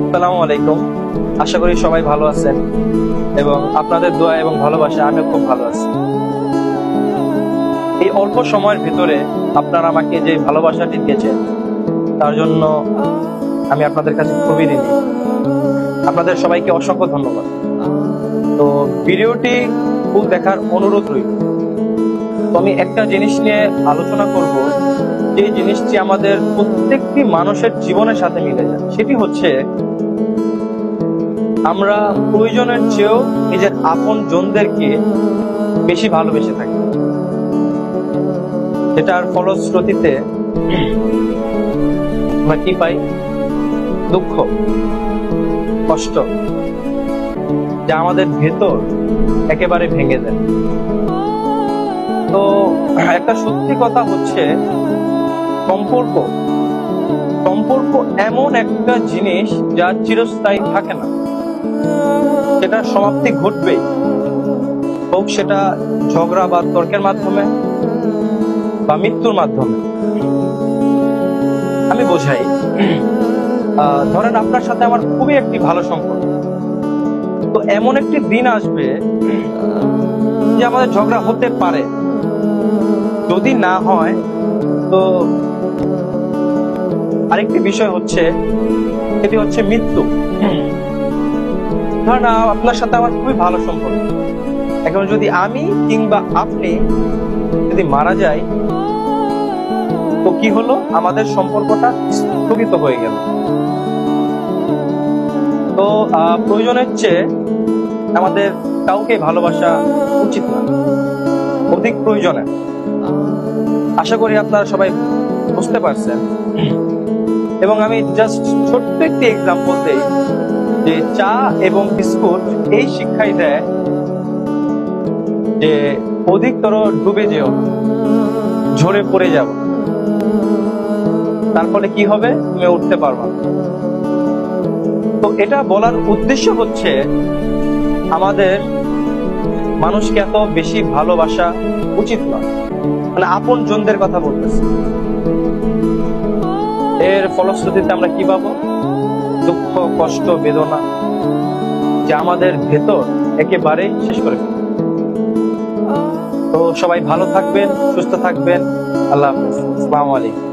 আসসালামু আলাইকুম। আশা করি সবাই ভালো আছেন এবং আপনাদের দোয়া এবং ভালোবাসা আমিও খুব ভালো আছি। এই অল্প সময়ের ভিতরে আপনারা আমাকে যে ভালোবাসাটি দিয়েছেন তার জন্য আমি আপনাদের কাছে খুবই ঋণী। আপনাদের সবাইকে অসংখ্য ধন্যবাদ। তো ভিডিওটি ফুল দেখার অনুরোধ রইল। তো আমি একটা জিনিস নিয়ে আলোচনা করব, যে জিনিসটি আমাদের প্রত্যেকটি মানুষের জীবনের সাথে মিলে যায়। সেটি হচ্ছে আমরা প্রয়োজনের চেয়েও নিজের আপন জনদেরকে বেশি ভালোবেসে থাকি, যেটার ফলশ্রুতিতে আমরা কি পাই? দুঃখ, কষ্ট, যা আমাদের ভেতর একেবারে ভেঙে দেয়। তো একটা সত্যি কথা হচ্ছে, সম্পর্ক এমন একটা জিনিস যা চিরস্থায়ী থাকে না। সেটার সমাপ্তি ঘটবেই, হোক সেটা ঝগড়া বা তর্কের মাধ্যমে বা মৃত্যুর মাধ্যমে। আমি বোঝাই, ধরেন আপনার সাথে আমার খুবই একটি ভালো সম্পর্ক, তো এমন একটি দিন আসবে যে আমাদের ঝগড়া হতে পারে। যদি না হয় তো আরেকটি বিষয় হচ্ছে, সেটি হচ্ছে মৃত্যু। ধরেন আপনার সাথে আমার খুবই ভালো সম্পর্ক, এখন যদি আমি কিংবা আপনি যদি মারা যাই, তো কি হলো? আমাদের সম্পর্কটা স্থগিত হয়ে গেল। তো প্রয়োজনের চেয়ে আমাদের কাউকে ভালোবাসা উচিত না, অধিক প্রয়োজনে। আশা করি আপনারা সবাই বুঝতে পারছেন। এবং আমি জাস্ট ছোট্ট একটি এক্সাম্পল দেই, যে চা এবং বিস্কুট এই শিক্ষাই দেয় যে অধিকতর ডুবে যেও না, ঝরে পড়ে যাও, তার ফলে কি হবে? তুমি উঠতে পারবা। তো এটা বলার উদ্দেশ্য হচ্ছে, আমাদের মানুষকে এত বেশি ভালোবাসা উচিত নয়। মানে আপন জনদের কথা বলতেছি। এর ফলশ্রুতিতে আমরা কি পাবো? দুঃখ, কষ্ট, বেদনা, যা আমাদের ভেতর একেবারেই শেষ করে ফেলবে। তো সবাই ভালো থাকবেন, সুস্থ থাকবেন। আল্লাহ হাফেজ। আসসালামু আলাইকুম।